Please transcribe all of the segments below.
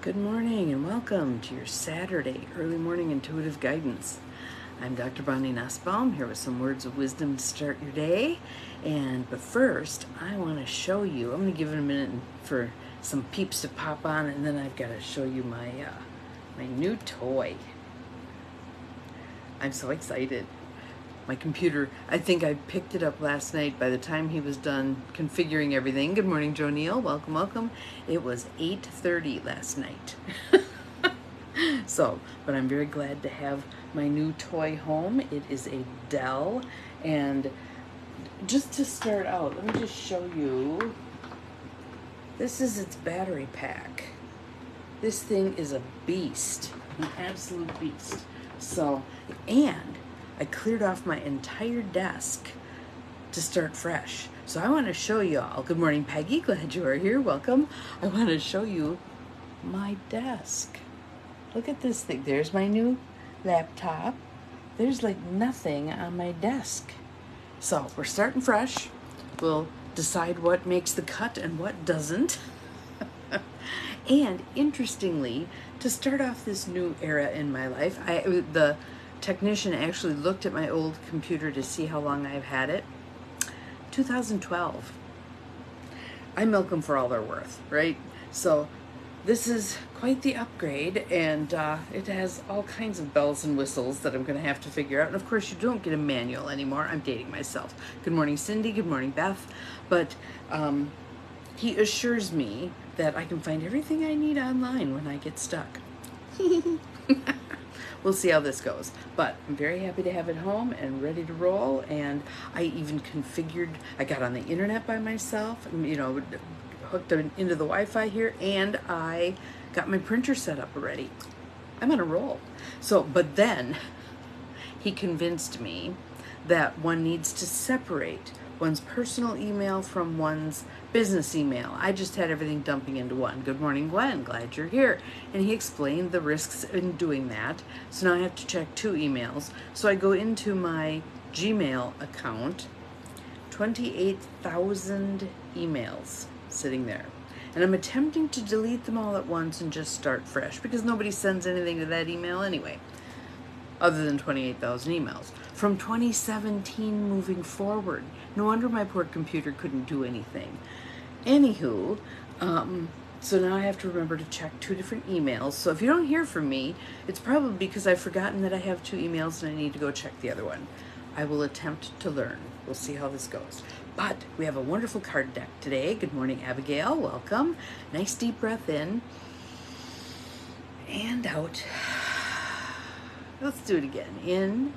Good morning and welcome to your Saturday early morning intuitive guidance. I'm Dr. Bonnie Nussbaum here with some words of wisdom to start your day. But first, I want to show you, I'm going to give it a minute for some peeps to pop on, and then I've got to show you my new toy. I'm so excited. My computer, I think I picked it up last night. By the time he was done configuring everything, good morning, Joe Neal, welcome, welcome. It was 8:30 last night. But I'm very glad to have my new toy home. It is a Dell, and just to start out, let me just show you. This is its battery pack. This thing is a beast, an absolute beast. And I cleared off my entire desk to start fresh. So I want to show you all. Good morning, Peggy. Glad you are here. Welcome. I want to show you my desk. Look at this thing. There's my new laptop. There's like nothing on my desk. So we're starting fresh. We'll decide what makes the cut and what doesn't. And interestingly, to start off this new era in my life, the technician actually looked at my old computer to see how long I've had it. 2012. I milk them for all they're worth, right? So this is quite the upgrade, and it has all kinds of bells and whistles that I'm going to have to figure out. And of course, you don't get a manual anymore. I'm dating myself. Good morning, Cindy. Good morning, Beth. But he assures me that I can find everything I need online when I get stuck. We'll see how this goes, but I'm very happy to have it home and ready to roll. And I even I got on the internet by myself, hooked into the Wi-Fi here, and I got my printer set up already. I'm on a roll. But then he convinced me that one needs to separate one's personal email from one's business email. I just had everything dumping into one. Good morning, Gwen. Glad you're here. And he explained the risks in doing that. So now I have to check two emails. So I go into my Gmail account, 28,000 emails sitting there. And I'm attempting to delete them all at once and just start fresh because nobody sends anything to that email anyway, other than 28,000 emails. From 2017 moving forward. No wonder my poor computer couldn't do anything. Anywho, so now I have to remember to check two different emails. So if you don't hear from me, it's probably because I've forgotten that I have two emails and I need to go check the other one. I will attempt to learn. We'll see how this goes. But we have a wonderful card deck today. Good morning, Abigail. Welcome. Nice deep breath in and out. Let's do it again. In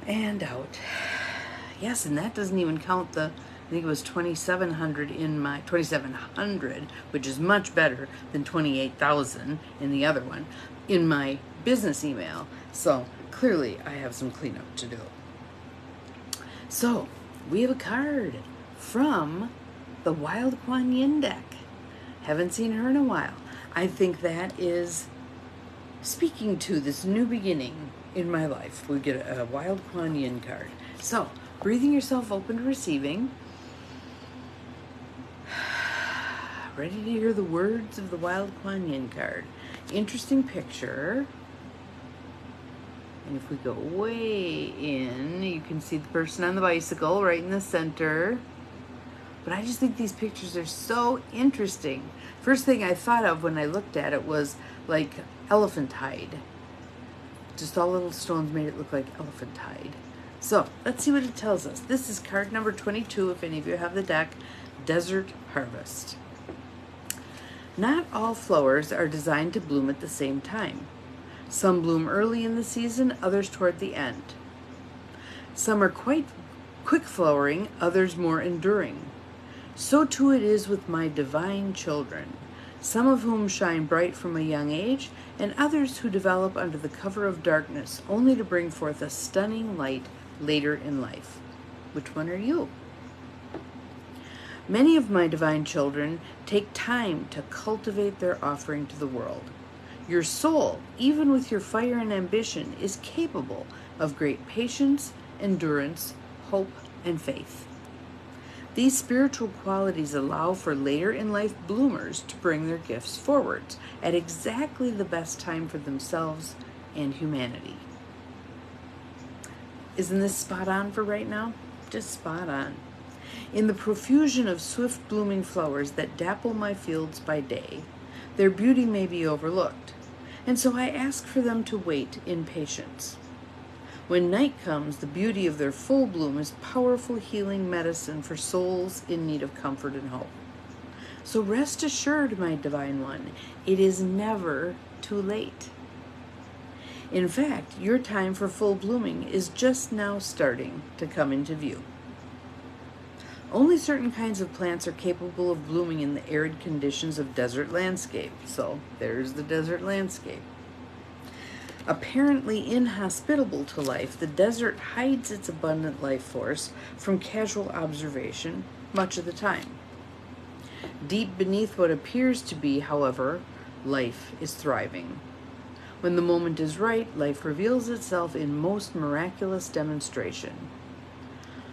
and out. Yes, and that doesn't even count I think it was 2,700 in my 2,700, which is much better than 28,000 in the other one, in my business email. So clearly I have some cleanup to do. So we have a card from the Wild Kuan Yin deck. Haven't seen her in a while. I think that is speaking to this new beginning in my life. We get a Wild Kuan Yin card. So, breathing yourself open to receiving. Ready to hear the words of the Wild Kuan Yin card. Interesting picture. And if we go way in, you can see the person on the bicycle right in the center. But I just think these pictures are so interesting. First thing I thought of when I looked at it was like elephant hide. Just all little stones made it look like elephant hide. So let's see what it tells us. This is card number 22, if any of you have the deck, Desert Harvest. Not all flowers are designed to bloom at the same time. Some bloom early in the season, others toward the end. Some are quite quick flowering, others more enduring. So too it is with my divine children, some of whom shine bright from a young age, and others who develop under the cover of darkness, only to bring forth a stunning light later in life. Which one are you? Many of my divine children take time to cultivate their offering to the world. Your soul, even with your fire and ambition, is capable of great patience, endurance, hope, and faith. These spiritual qualities allow for later in life bloomers to bring their gifts forward at exactly the best time for themselves and humanity. Isn't this spot on for right now? Just spot on. In the profusion of swift blooming flowers that dapple my fields by day, their beauty may be overlooked, and so I ask for them to wait in patience. When night comes, the beauty of their full bloom is powerful healing medicine for souls in need of comfort and hope. So rest assured, my Divine One, it is never too late. In fact, your time for full blooming is just now starting to come into view. Only certain kinds of plants are capable of blooming in the arid conditions of desert landscape. So there's the desert landscape. Apparently inhospitable to life, the desert hides its abundant life force from casual observation much of the time. Deep beneath what appears to be, however, life is thriving. When the moment is right, life reveals itself in most miraculous demonstration.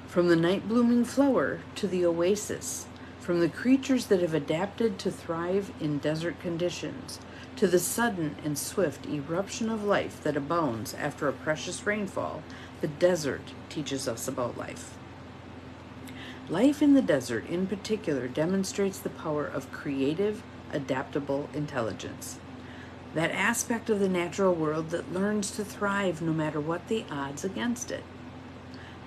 From the night-blooming flower to the oasis, from the creatures that have adapted to thrive in desert conditions, to the sudden and swift eruption of life that abounds after a precious rainfall, the desert teaches us about life. Life in the desert, in particular, demonstrates the power of creative, adaptable intelligence. That aspect of the natural world that learns to thrive no matter what the odds against it.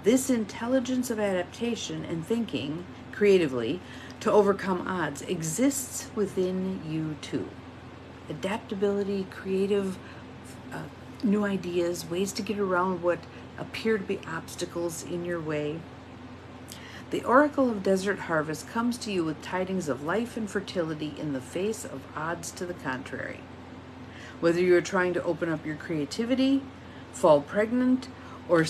This intelligence of adaptation and thinking creatively to overcome odds exists within you too. Adaptability, creative, new ideas, ways to get around what appear to be obstacles in your way. The Oracle of Desert Harvest comes to you with tidings of life and fertility in the face of odds to the contrary. Whether you are trying to open up your creativity, fall pregnant, or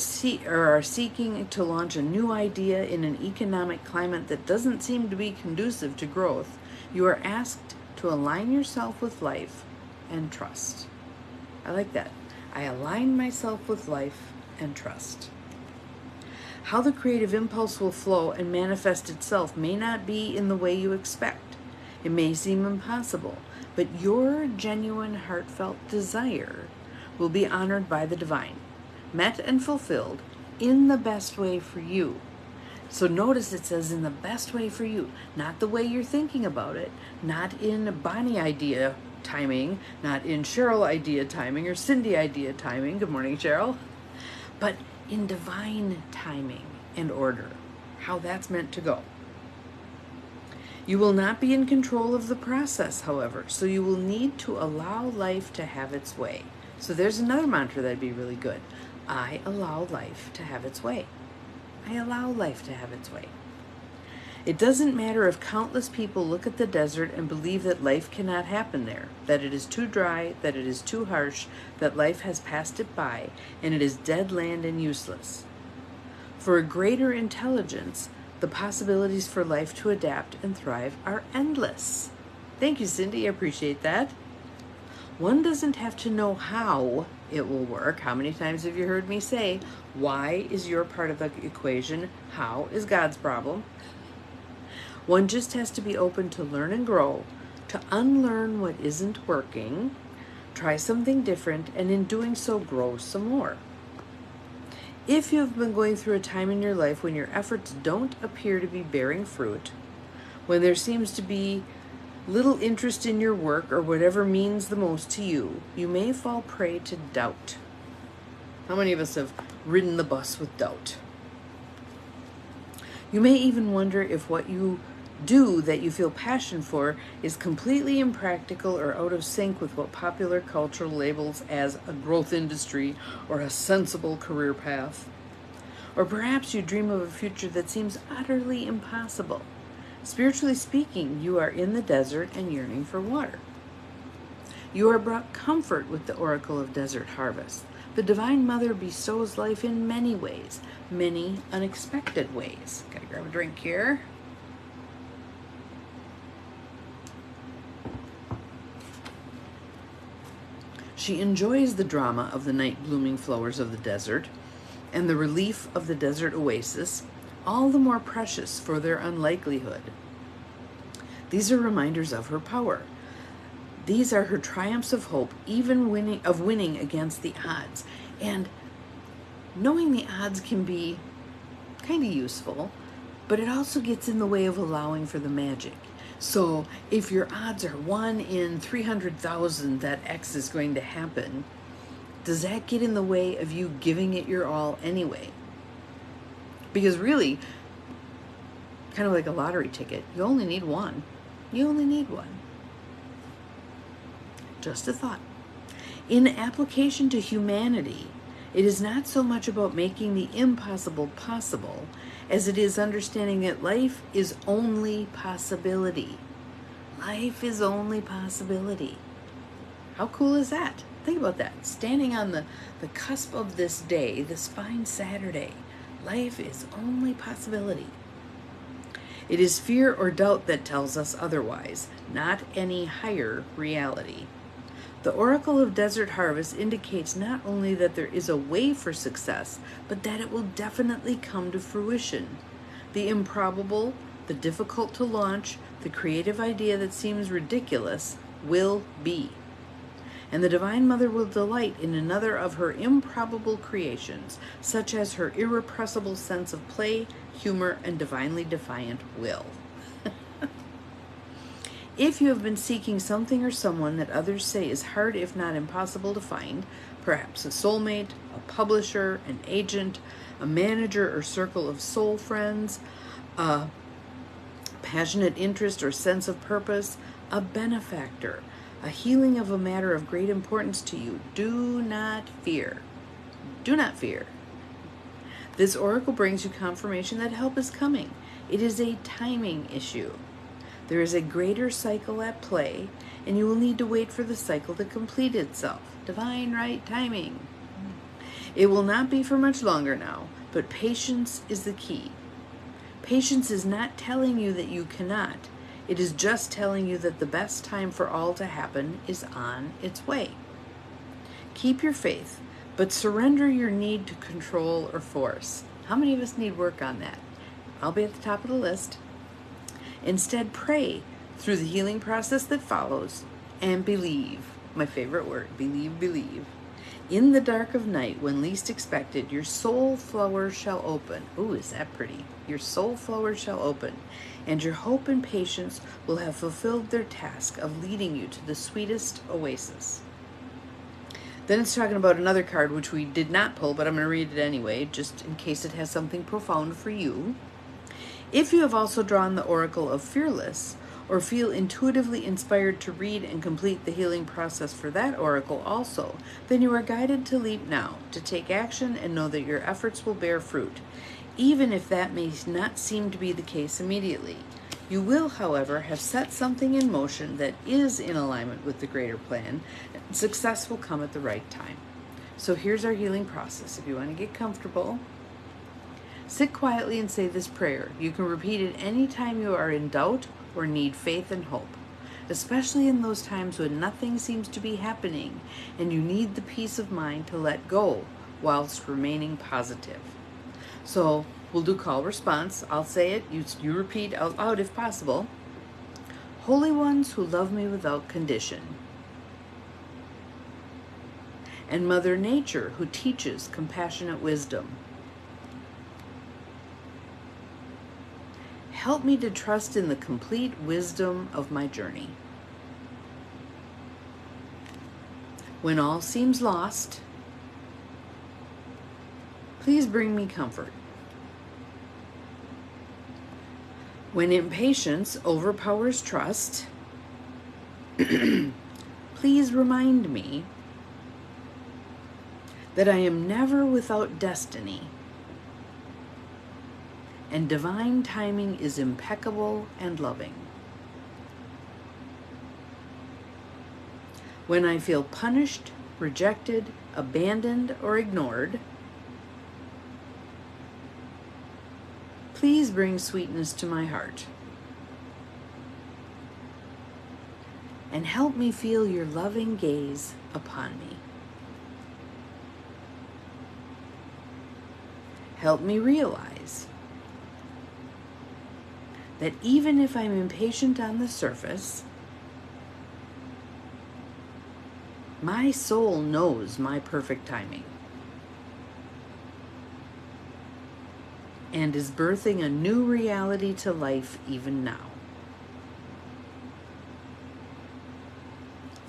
are seeking to launch a new idea in an economic climate that doesn't seem to be conducive to growth, you are asked to align yourself with life and trust. I like that. I align myself with life and trust. How the creative impulse will flow and manifest itself may not be in the way you expect. It may seem impossible, but your genuine heartfelt desire will be honored by the divine, met and fulfilled in the best way for you. So notice it says in the best way for you, not the way you're thinking about it, not in Bonnie idea timing, not in Cheryl idea timing or Cindy idea timing. Good morning, Cheryl. But in divine timing and order, how that's meant to go. You will not be in control of the process, however, so you will need to allow life to have its way. So there's another mantra that'd be really good. I allow life to have its way. I allow life to have its way. It doesn't matter if countless people look at the desert and believe that life cannot happen there, that it is too dry, that it is too harsh, that life has passed it by, and it is dead land and useless. For a greater intelligence, the possibilities for life to adapt and thrive are endless. Thank you, Cindy. I appreciate that. One doesn't have to know how it will work. How many times have you heard me say, why is your part of the equation? How is God's problem? One just has to be open to learn and grow, to unlearn what isn't working, try something different, and in doing so, grow some more. If you've been going through a time in your life when your efforts don't appear to be bearing fruit, when there seems to be little interest in your work or whatever means the most to you, you may fall prey to doubt. How many of us have ridden the bus with doubt? You may even wonder if what you do that you feel passion for is completely impractical or out of sync with what popular culture labels as a growth industry or a sensible career path. Or perhaps you dream of a future that seems utterly impossible. Spiritually speaking, you are in the desert and yearning for water. You are brought comfort with the Oracle of Desert Harvest. The Divine Mother bestows life in many ways, many unexpected ways. Gotta grab a drink here. She enjoys the drama of the night blooming flowers of the desert and the relief of the desert oasis, all the more precious for their unlikelihood. These are reminders of her power. These are her triumphs of hope, even winning against the odds. And knowing the odds can be kind of useful, but it also gets in the way of allowing for the magic. So if your odds are 1 in 300,000 that X is going to happen, does that get in the way of you giving it your all anyway? Because really, kind of like a lottery ticket, you only need one. You only need one. Just a thought. In application to humanity, it is not so much about making the impossible possible as it is understanding that life is only possibility. Life is only possibility. How cool is that? Think about that. Standing on the cusp of this day, this fine Saturday, life is only possibility. It is fear or doubt that tells us otherwise, not any higher reality. The Oracle of Desert Harvest indicates not only that there is a way for success, but that it will definitely come to fruition. The improbable, the difficult to launch, the creative idea that seems ridiculous will be. And the Divine Mother will delight in another of her improbable creations, such as her irrepressible sense of play, humor, and divinely defiant will. If you have been seeking something or someone that others say is hard if not impossible to find, perhaps a soulmate, a publisher, an agent, a manager or circle of soul friends, a passionate interest or sense of purpose, a benefactor, a healing of a matter of great importance to you, do not fear. Do not fear. This oracle brings you confirmation that help is coming. It is a timing issue. There is a greater cycle at play, and you will need to wait for the cycle to complete itself. Divine right timing. It will not be for much longer now, but patience is the key. Patience is not telling you that you cannot. It is just telling you that the best time for all to happen is on its way. Keep your faith, but surrender your need to control or force. How many of us need work on that? I'll be at the top of the list. Instead, pray through the healing process that follows and believe. My favorite word, believe, believe. In the dark of night, when least expected, your soul flower shall open. Ooh, is that pretty? Your soul flower shall open, and your hope and patience will have fulfilled their task of leading you to the sweetest oasis. Then it's talking about another card, which we did not pull, but I'm going to read it anyway, just in case it has something profound for you. If you have also drawn the Oracle of Fearless, or feel intuitively inspired to read and complete the healing process for that oracle also, then you are guided to leap now, to take action and know that your efforts will bear fruit, even if that may not seem to be the case immediately. You will, however, have set something in motion that is in alignment with the greater plan, and success will come at the right time. So here's our healing process. If you want to get comfortable, sit quietly and say this prayer. You can repeat it any time you are in doubt or need faith and hope, especially in those times when nothing seems to be happening and you need the peace of mind to let go whilst remaining positive. So we'll do call response. I'll say it. You repeat out loud if possible. Holy ones who love me without condition, and Mother Nature who teaches compassionate wisdom, help me to trust in the complete wisdom of my journey. When all seems lost, please bring me comfort. When impatience overpowers trust, please remind me that I am never without destiny, and divine timing is impeccable and loving. When I feel punished, rejected, abandoned, or ignored, please bring sweetness to my heart, and help me feel your loving gaze upon me. Help me realize that even if I'm impatient on the surface, my soul knows my perfect timing and is birthing a new reality to life even now.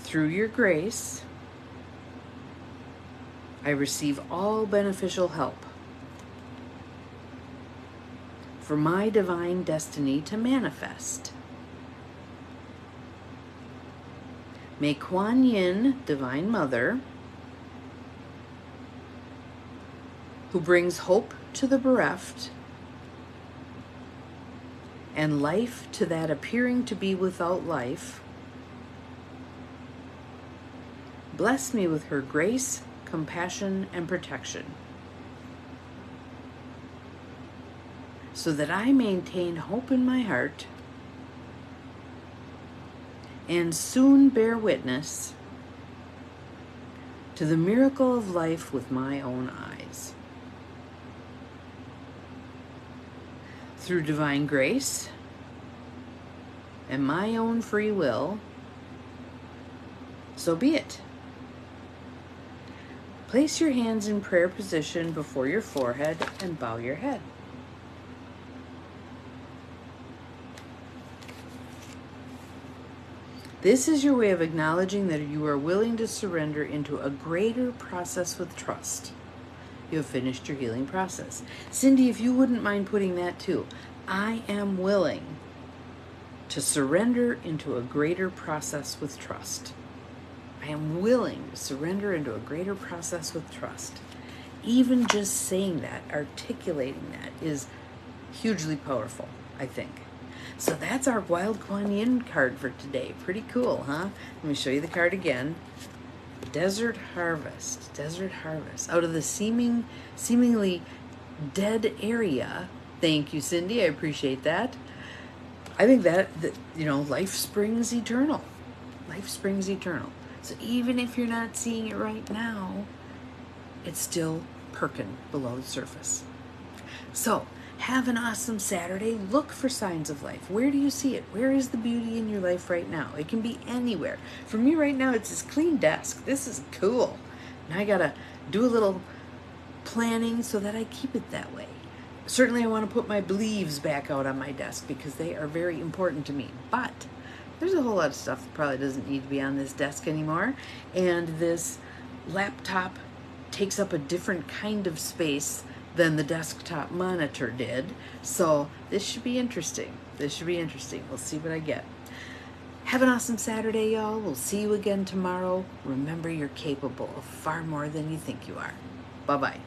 Through your grace, I receive all beneficial help for my divine destiny to manifest. May Kuan Yin, Divine Mother, who brings hope to the bereft and life to that appearing to be without life, bless me with her grace, compassion, and protection, so that I maintain hope in my heart and soon bear witness to the miracle of life with my own eyes. Through divine grace and my own free will, so be it. Place your hands in prayer position before your forehead and bow your head. This is your way of acknowledging that you are willing to surrender into a greater process with trust. You have finished your healing process. Cindy, if you wouldn't mind putting that too. I am willing to surrender into a greater process with trust. I am willing to surrender into a greater process with trust. Even just saying that, articulating that, is hugely powerful, I think. So that's our Wild Kuan Yin card for today. Pretty cool, huh? Let me show you the card again. Desert Harvest. Desert Harvest. Out of the seemingly dead area. Thank you, Cindy. I appreciate that. I think that life springs eternal. Life springs eternal. So even if you're not seeing it right now, it's still perking below the surface. So have an awesome Saturday. Look for signs of life. Where do you see it? Where is the beauty in your life right now? It can be anywhere. For me right now, it's this clean desk. This is cool. Now I gotta do a little planning so that I keep it that way. Certainly I want to put my leaves back out on my desk because they are very important to me. But there's a whole lot of stuff that probably doesn't need to be on this desk anymore. And this laptop takes up a different kind of space than the desktop monitor did. So this should be interesting. This should be interesting. We'll see what I get. Have an awesome Saturday, y'all. We'll see you again tomorrow. Remember, you're capable of far more than you think you are. Bye-bye.